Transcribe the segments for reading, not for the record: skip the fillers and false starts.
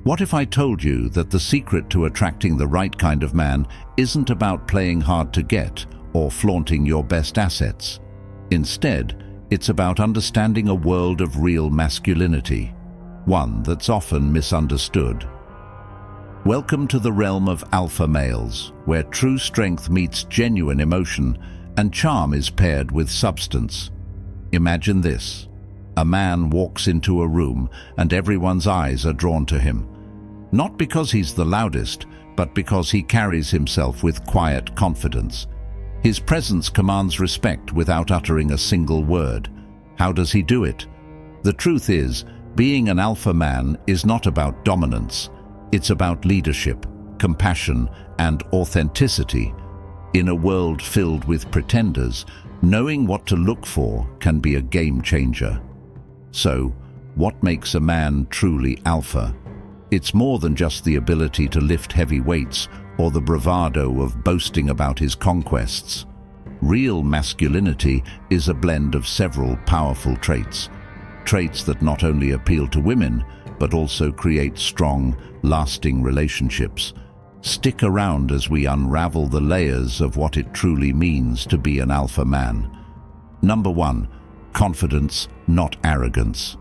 What if I told you that the secret to attracting the right kind of man isn't about playing hard to get or flaunting your best assets? Instead, it's about understanding a world of real masculinity, one that's often misunderstood. Welcome to the realm of alpha males, where true strength meets genuine emotion and charm is paired with substance. Imagine this. A man walks into a room and everyone's eyes are drawn to him. Not because he's the loudest, but because he carries himself with quiet confidence. His presence commands respect without uttering a single word. How does he do it? The truth is, being an alpha man is not about dominance. It's about leadership, compassion, and authenticity. In a world filled with pretenders, knowing what to look for can be a game changer. So, what makes a man truly alpha? It's more than just the ability to lift heavy weights or the bravado of boasting about his conquests. Real masculinity is a blend of several powerful traits. Traits that not only appeal to women, but also create strong, lasting relationships. Stick around as we unravel the layers of what it truly means to be an alpha man. Number 1. Confidence, not arrogance.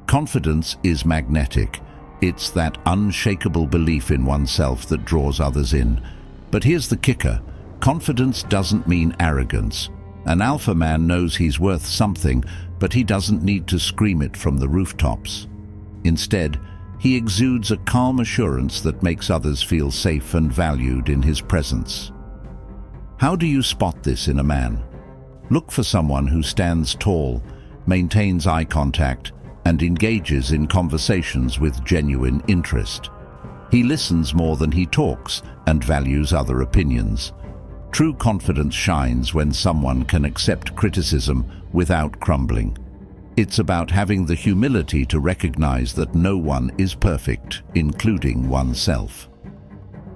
Confidence is magnetic. It's that unshakable belief in oneself that draws others in. But here's the kicker. Confidence doesn't mean arrogance. An alpha man knows he's worth something, but he doesn't need to scream it from the rooftops. Instead, he exudes a calm assurance that makes others feel safe and valued in his presence. How do you spot this in a man? Look for someone who stands tall, maintains eye contact, and engages in conversations with genuine interest. He listens more than he talks and values other opinions. True confidence shines when someone can accept criticism without crumbling. It's about having the humility to recognize that no one is perfect, including oneself.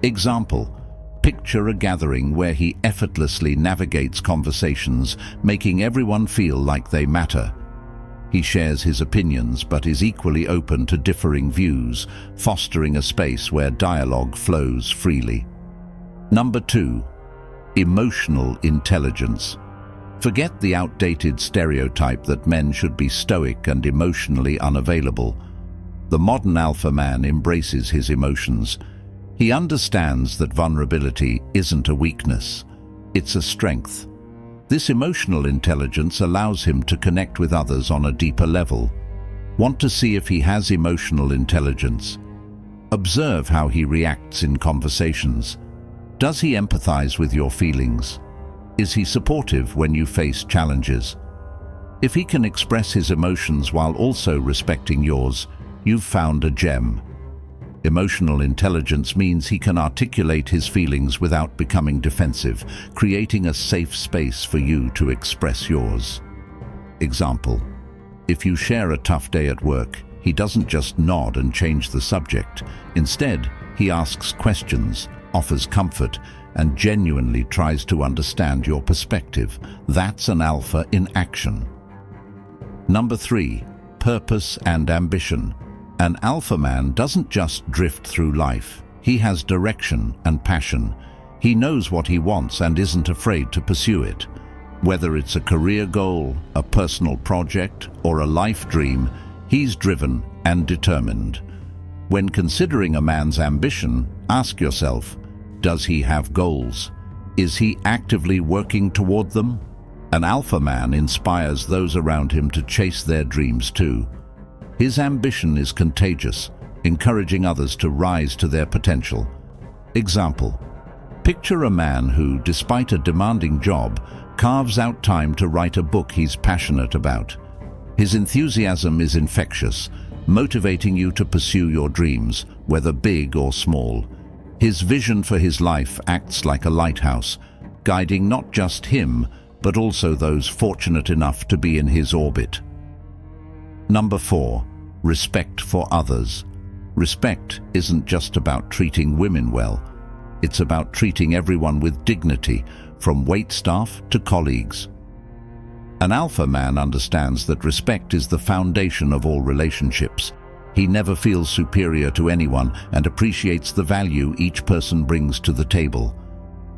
Example: picture a gathering where he effortlessly navigates conversations, making everyone feel like they matter. He shares his opinions but is equally open to differing views, fostering a space where dialogue flows freely. Number 2. Emotional intelligence. Forget the outdated stereotype that men should be stoic and emotionally unavailable. The modern alpha man embraces his emotions. He understands that vulnerability isn't a weakness, it's a strength. This emotional intelligence allows him to connect with others on a deeper level. Want to see if he has emotional intelligence? Observe how he reacts in conversations. Does he empathize with your feelings? Is he supportive when you face challenges? If he can express his emotions while also respecting yours, you've found a gem. Emotional intelligence means he can articulate his feelings without becoming defensive, creating a safe space for you to express yours. Example: if you share a tough day at work, he doesn't just nod and change the subject. Instead, he asks questions, offers comfort, and genuinely tries to understand your perspective. That's an alpha in action. Number 3. Purpose and ambition. An alpha man doesn't just drift through life. He has direction and passion. He knows what he wants and isn't afraid to pursue it. Whether it's a career goal, a personal project, or a life dream, he's driven and determined. When considering a man's ambition, ask yourself, does he have goals? Is he actively working toward them? An alpha man inspires those around him to chase their dreams too. His ambition is contagious, encouraging others to rise to their potential. Example: picture a man who, despite a demanding job, carves out time to write a book he's passionate about. His enthusiasm is infectious, motivating you to pursue your dreams, whether big or small. His vision for his life acts like a lighthouse, guiding not just him, but also those fortunate enough to be in his orbit. Number 4. Respect for others. Respect isn't just about treating women well. It's about treating everyone with dignity, from waitstaff to colleagues. An alpha man understands that respect is the foundation of all relationships. He never feels superior to anyone and appreciates the value each person brings to the table.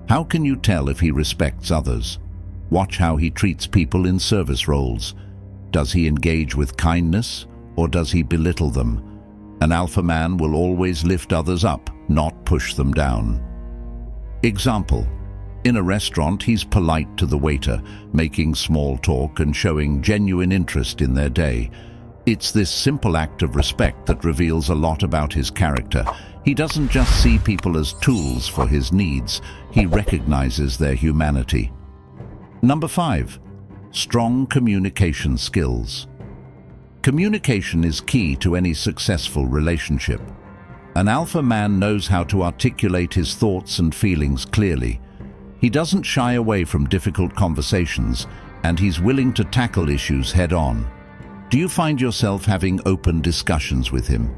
How can you tell if he respects others? Watch how he treats people in service roles. Does he engage with kindness, or does he belittle them? An alpha man will always lift others up, not push them down. Example: in a restaurant, he's polite to the waiter, making small talk and showing genuine interest in their day. It's this simple act of respect that reveals a lot about his character. He doesn't just see people as tools for his needs, he recognizes their humanity. Number 5. Strong communication skills. Communication is key to any successful relationship. An alpha man knows how to articulate his thoughts and feelings clearly. He doesn't shy away from difficult conversations, and he's willing to tackle issues head-on. Do you find yourself having open discussions with him?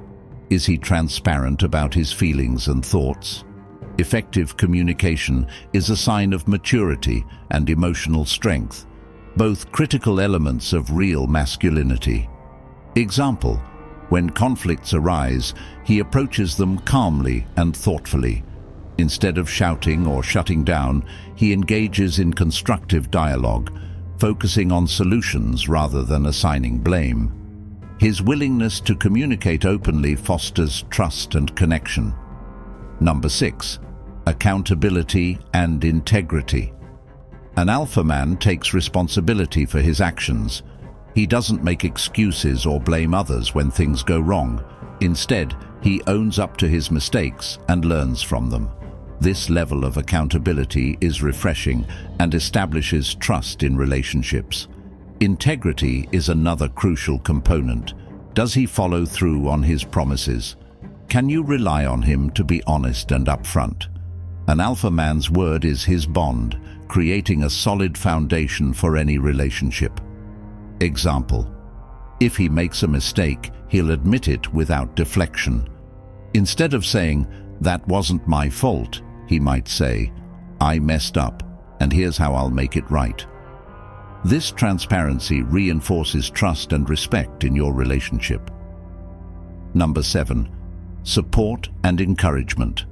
Is he transparent about his feelings and thoughts? Effective communication is a sign of maturity and emotional strength, both critical elements of real masculinity. Example: when conflicts arise, he approaches them calmly and thoughtfully. Instead of shouting or shutting down, he engages in constructive dialogue, focusing on solutions rather than assigning blame. His willingness to communicate openly fosters trust and connection. Number 6. Accountability and integrity. An alpha man takes responsibility for his actions. He doesn't make excuses or blame others when things go wrong. Instead, he owns up to his mistakes and learns from them. This level of accountability is refreshing and establishes trust in relationships. Integrity is another crucial component. Does he follow through on his promises? Can you rely on him to be honest and upfront? An alpha man's word is his bond, creating a solid foundation for any relationship. Example: if he makes a mistake, he'll admit it without deflection. Instead of saying, "That wasn't my fault," he might say, "I messed up, and here's how I'll make it right." This transparency reinforces trust and respect in your relationship. Number 7. Support and encouragement.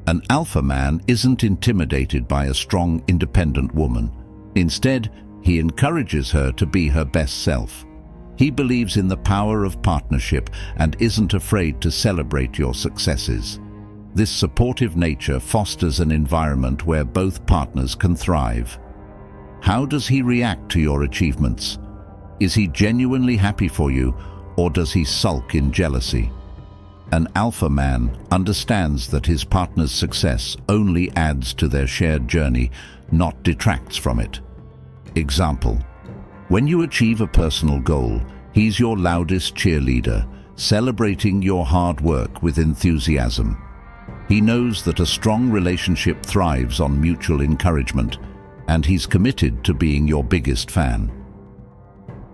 An alpha man isn't intimidated by a strong, independent woman. Instead, he encourages her to be her best self. He believes in the power of partnership and isn't afraid to celebrate your successes. This supportive nature fosters an environment where both partners can thrive. How does he react to your achievements? Is he genuinely happy for you, or does he sulk in jealousy? An alpha man understands that his partner's success only adds to their shared journey, not detracts from it. Example: when you achieve a personal goal, he's your loudest cheerleader, celebrating your hard work with enthusiasm. He knows that a strong relationship thrives on mutual encouragement, and he's committed to being your biggest fan.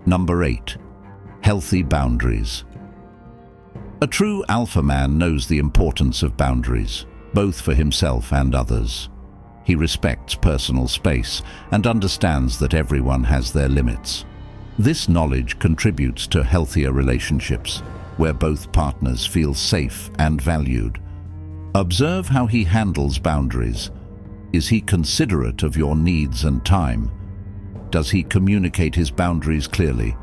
Number 8. Healthy boundaries. A true alpha man knows the importance of boundaries, both for himself and others. He respects personal space and understands that everyone has their limits. This knowledge contributes to healthier relationships, where both partners feel safe and valued. Observe how he handles boundaries. Is he considerate of your needs and time? Does he communicate his boundaries clearly?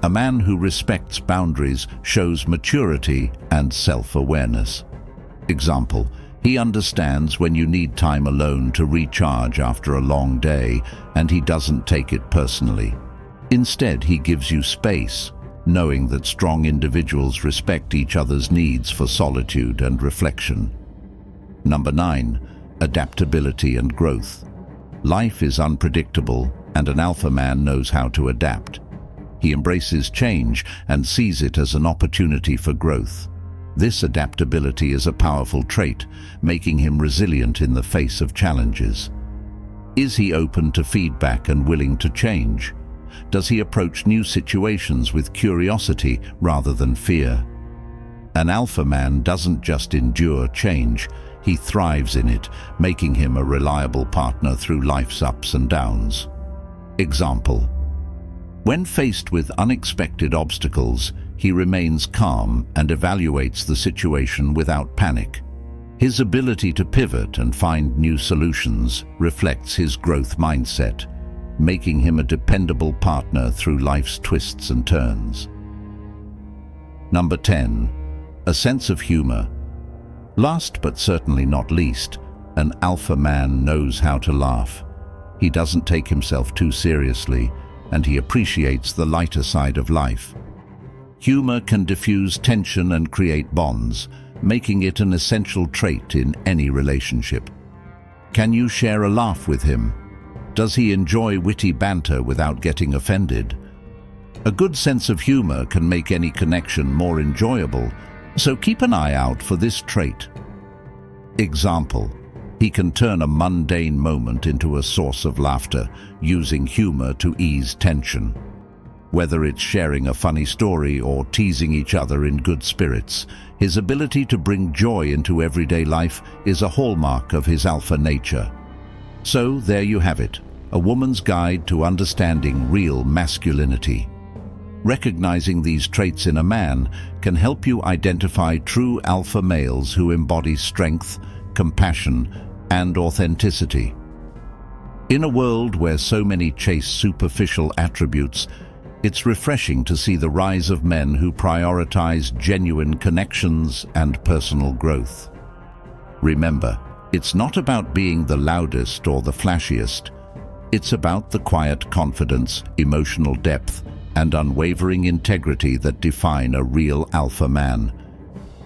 A man who respects boundaries shows maturity and self-awareness. Example: he understands when you need time alone to recharge after a long day, and he doesn't take it personally. Instead, he gives you space, knowing that strong individuals respect each other's needs for solitude and reflection. Number 9. Adaptability and growth. Life is unpredictable, and an alpha man knows how to adapt. He embraces change and sees it as an opportunity for growth. This adaptability is a powerful trait, making him resilient in the face of challenges. Is he open to feedback and willing to change? Does he approach new situations with curiosity rather than fear? An alpha man doesn't just endure change, he thrives in it, making him a reliable partner through life's ups and downs. Example: when faced with unexpected obstacles, he remains calm and evaluates the situation without panic. His ability to pivot and find new solutions reflects his growth mindset, making him a dependable partner through life's twists and turns. Number 10. A sense of humor. Last but certainly not least, an alpha man knows how to laugh. He doesn't take himself too seriously, and he appreciates the lighter side of life. Humor can diffuse tension and create bonds, making it an essential trait in any relationship. Can you share a laugh with him? Does he enjoy witty banter without getting offended? A good sense of humor can make any connection more enjoyable, so keep an eye out for this trait. Example: he can turn a mundane moment into a source of laughter, using humor to ease tension. Whether it's sharing a funny story or teasing each other in good spirits, his ability to bring joy into everyday life is a hallmark of his alpha nature. So there you have it, a woman's guide to understanding real masculinity. Recognizing these traits in a man can help you identify true alpha males who embody strength, compassion, and authenticity. In a world where so many chase superficial attributes, it's refreshing to see the rise of men who prioritize genuine connections and personal growth. Remember, it's not about being the loudest or the flashiest. It's about the quiet confidence, emotional depth, and unwavering integrity that define a real alpha man.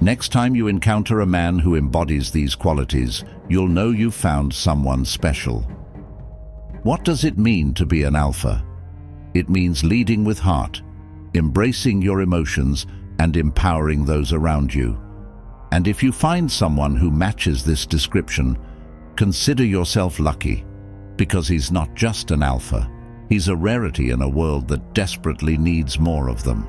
Next time you encounter a man who embodies these qualities, you'll know you've found someone special. What does it mean to be an alpha? It means leading with heart, embracing your emotions, and empowering those around you. And if you find someone who matches this description, consider yourself lucky, because he's not just an alpha. He's a rarity in a world that desperately needs more of them.